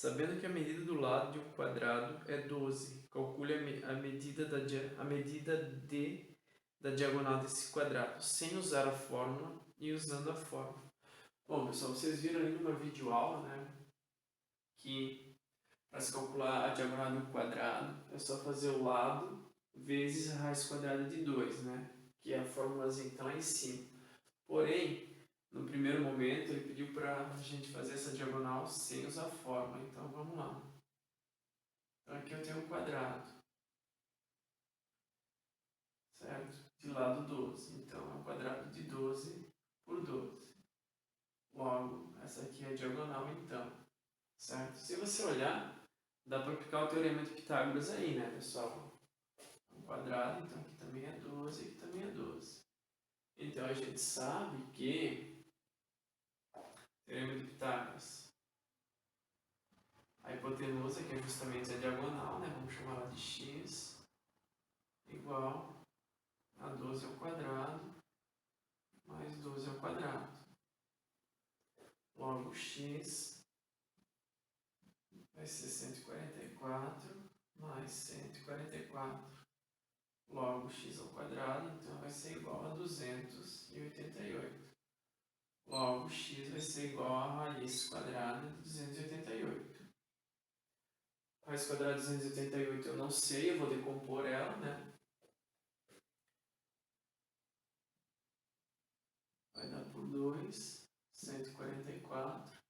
Sabendo que a medida do lado de um quadrado é 12, calcule a medida da diagonal desse quadrado, sem usar a fórmula e usando a fórmula. Bom, pessoal, vocês viram ali numa videoaula, né, que para se calcular a diagonal de um quadrado é só fazer o lado vezes a raiz quadrada de 2, né, que é a formulazinha que está lá em cima. Porém, no primeiro momento, ele pediu para a gente fazer essa diagonal sem usar a fórmula. Então, vamos lá. Então, aqui eu tenho um quadrado, certo? De lado 12. Então, é um quadrado de 12 por 12. Logo, essa aqui é a diagonal, então, certo? Se você olhar, dá para aplicar o teorema de Pitágoras aí, né, pessoal? Um quadrado, então aqui também é 12, aqui também é 12. Então, a gente sabe que teorema de Pitágoras, a hipotenusa, que é justamente a diagonal, né? Vamos chamar ela de x, igual a 12 ao quadrado, mais 12 ao quadrado. Logo, x vai ser 144 mais 144. Logo, x ao quadrado, então, vai ser igual a 288. Logo, x vai ser igual a raiz quadrada de 288. Raiz quadrada de 288 eu não sei, eu vou decompor ela, né? Vai dar por 2, 144,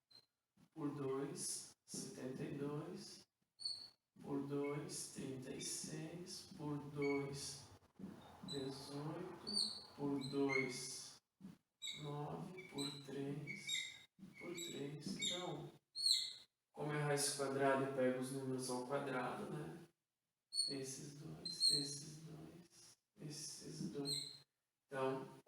por 2, 72, por 2, 36, por 2, 18, por 2, 9, por 3, que dá 1. Como é raiz quadrada, eu pego os números ao quadrado, né? Esses dois, esses dois, esses dois. Então,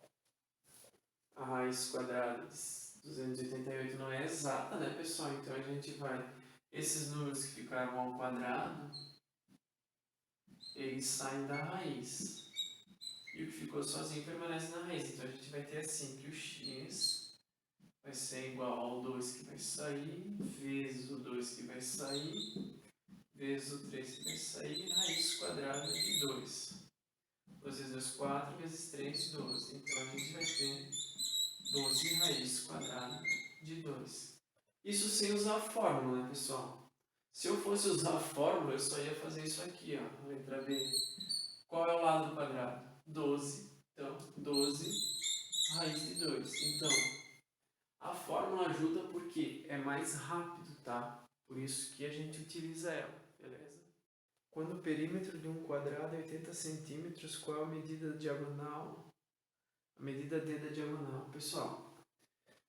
a raiz quadrada de 288 não é exata, né, pessoal? Então, a gente vai... Esses números que ficaram ao quadrado, eles saem da raiz. E o que ficou sozinho permanece na raiz. Então, a gente vai ter assim, que o x vai ser igual ao 2 que vai sair, vezes o 2 que vai sair, vezes o 3 que vai sair, raiz quadrada de 2. 2 vezes 2, 4, vezes 3, 12. Então, a gente vai ter 12 raiz quadrada de 2. Isso sem usar a fórmula, né, pessoal? Se eu fosse usar a fórmula, eu só ia fazer isso aqui, ó, letra B. Qual é o lado do quadrado? 12. Então, 12 raiz de 2. Então, a fórmula ajuda porque é mais rápido, tá? Por isso que a gente utiliza ela, beleza? Quando o perímetro de um quadrado é 80 centímetros, qual é a medida diagonal? A medida D da diagonal. Pessoal,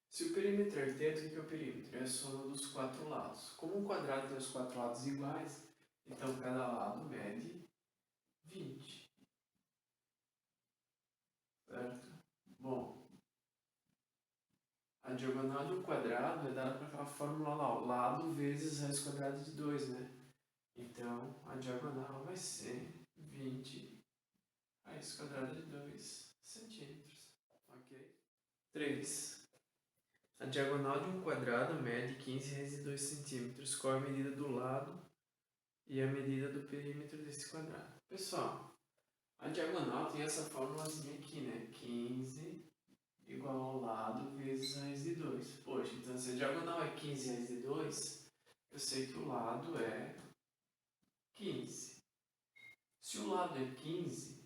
se o perímetro é 80, o que é o perímetro? É a soma dos quatro lados. Como um quadrado tem os quatro lados iguais, então cada lado mede 20. Certo? Bom, a diagonal de um quadrado é dada por aquela fórmula lá, o lado vezes raiz quadrada de 2, né? Então, a diagonal vai ser 20 raiz quadrada de 2 centímetros. Ok? 3. A diagonal de um quadrado mede 15 raiz de 2 centímetros. Qual é a medida do lado e a medida do perímetro desse quadrado? Pessoal, a diagonal tem essa formulazinha aqui, né? 15 igual ao lado vezes raiz de 2. Poxa, então se a diagonal é 15 raiz de 2, eu sei que o lado é 15. Se o lado é 15,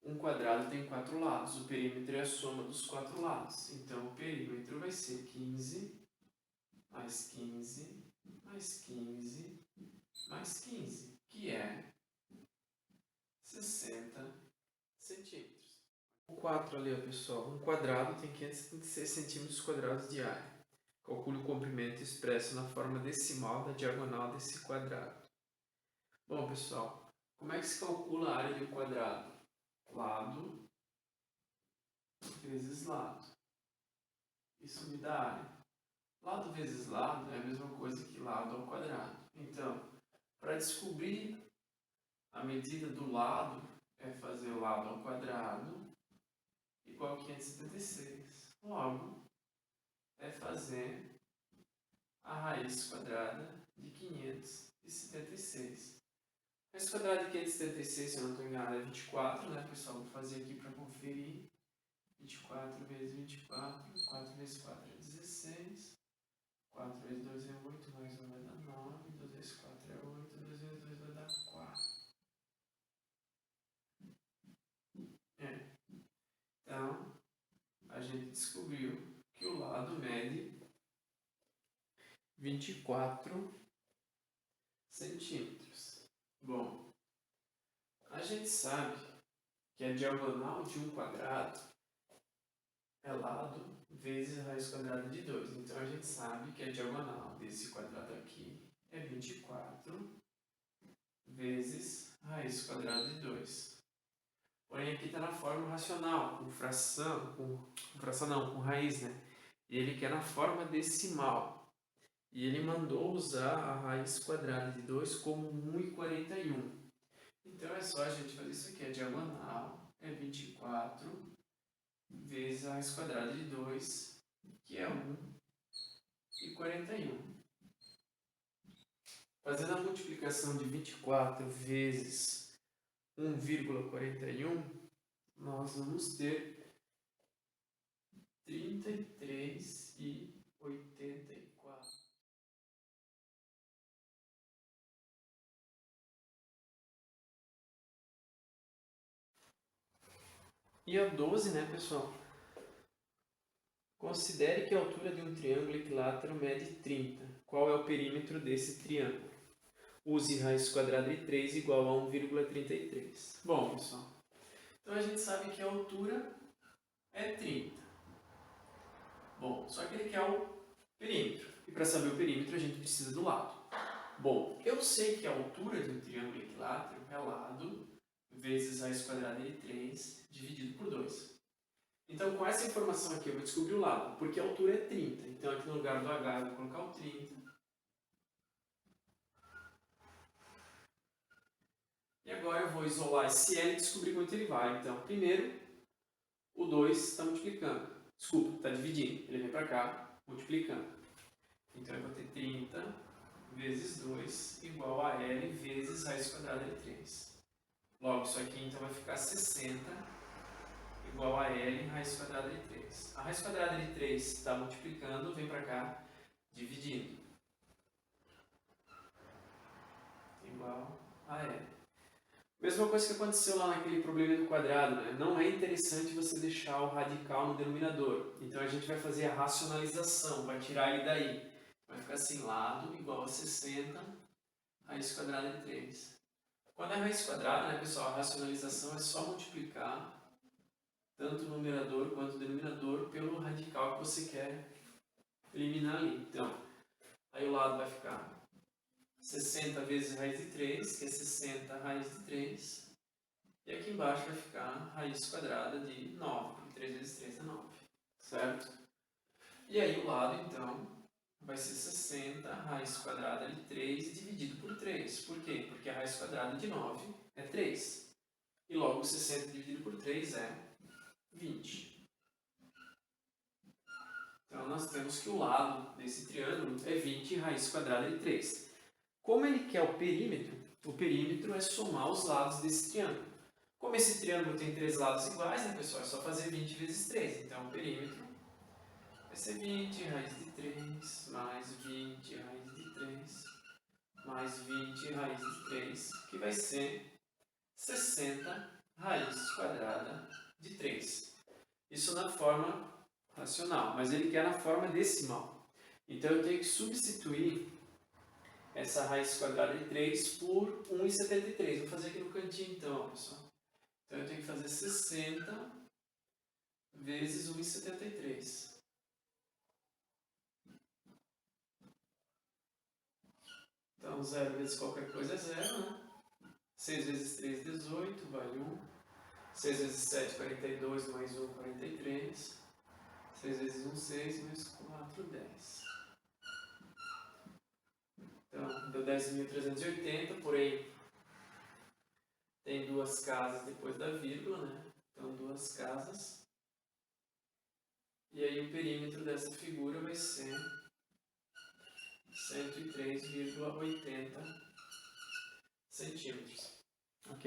um quadrado tem quatro lados. O perímetro é a soma dos quatro lados. Então, o perímetro vai ser 15 mais 15 mais 15 mais 15, que é 60 centímetros. O 4 ali, ó, pessoal. Um quadrado tem 576 centímetros quadrados de área. Calcule o comprimento expresso na forma decimal da diagonal desse quadrado. Bom, pessoal, como é que se calcula a área de um quadrado? Lado vezes lado. Isso me dá área. Lado vezes lado é a mesma coisa que lado ao quadrado. Então, para descobrir a medida do lado, é fazer o lado ao quadrado igual a 576. Logo, é fazer a raiz quadrada de 576. Raiz quadrada de 576, se eu não estou enganado, é 24, né, pessoal? Vou fazer aqui para conferir. 24 vezes 24, 4 vezes 4 é 16. 4 vezes 2 é 8, mais 1 vai dar 9. 2 vezes 4 é 8, 2 vezes 2 vai dar 4. Então, a gente descobriu que o lado mede 24 centímetros. Bom, a gente sabe que a diagonal de um quadrado é lado vezes raiz quadrada de 2. Então, a gente sabe que a diagonal desse quadrado aqui é 24 vezes raiz quadrada de 2. Porém, aqui está na forma racional, com fração, com raiz, né? E ele quer na forma decimal. E ele mandou usar a raiz quadrada de 2 como 1,41. Então, é só a gente fazer isso aqui. A diagonal é 24 vezes a raiz quadrada de 2, que é 1,41. Fazendo a multiplicação de 24 vezes 1,41, nós vamos ter 33,84. E a 12, né, pessoal? Considere que a altura de um triângulo equilátero mede 30. Qual é o perímetro desse triângulo? Use raiz quadrada de 3 igual a 1,33. Bom, pessoal, então a gente sabe que a altura é 30. Bom, só que ele quer o perímetro. E para saber o perímetro, a gente precisa do lado. Bom, eu sei que a altura de um triângulo equilátero é lado vezes raiz quadrada de 3 dividido por 2. Então, com essa informação aqui, eu vou descobrir o lado, porque a altura é 30. Então, aqui no lugar do H, eu vou colocar o 30. E agora eu vou isolar esse L e descobrir quanto ele vai. Então, primeiro, o 2 está multiplicando. Desculpa, está dividindo. Ele vem para cá, multiplicando. Então, eu vou ter 30 vezes 2 igual a L vezes raiz quadrada de 3. Logo, isso aqui então vai ficar 60 igual a L raiz quadrada de 3. A raiz quadrada de 3 está multiplicando, vem para cá, dividindo. Igual a L. Mesma coisa que aconteceu lá naquele problema do quadrado, né? Não é interessante você deixar o radical no denominador. Então a gente vai fazer a racionalização, vai tirar ele daí. Vai ficar assim, lado igual a 60 raiz quadrada de 3. Quando é raiz quadrada, né, pessoal, a racionalização é só multiplicar tanto o numerador quanto o denominador pelo radical que você quer eliminar ali. Então, aí o lado vai ficar 60 vezes raiz de 3, que é 60 raiz de 3. E aqui embaixo vai ficar raiz quadrada de 9, porque 3 vezes 3 é 9, certo? E aí o lado, então, vai ser 60 raiz quadrada de 3 dividido por 3. Por quê? Porque a raiz quadrada de 9 é 3. E logo 60 dividido por 3 é 20. Então, nós temos que o lado desse triângulo é 20 raiz quadrada de 3. Como ele quer o perímetro é somar os lados desse triângulo. Como esse triângulo tem 3 lados iguais, né, pessoal? É só fazer 20 vezes 3. Então, o perímetro vai ser 20 raiz de 3, mais 20 raiz de 3, mais 20 raiz de 3, que vai ser 60 raiz quadrada de 3. Isso na forma racional, mas ele quer na forma decimal. Então eu tenho que substituir essa raiz quadrada de 3 por 1,73. Vou fazer aqui no cantinho então, pessoal. Então eu tenho que fazer 60 vezes 1,73. Então 0 vezes qualquer coisa é 0, né? 6 vezes 3, 18, vale 1. 6 vezes 7, 42, mais 1, 43. 6 vezes 1, 6, mais 4, 10. Então, deu 10.380, porém tem duas casas depois da vírgula, né? Então, duas casas. E aí o perímetro dessa figura vai ser 103,80 centímetros. Ok?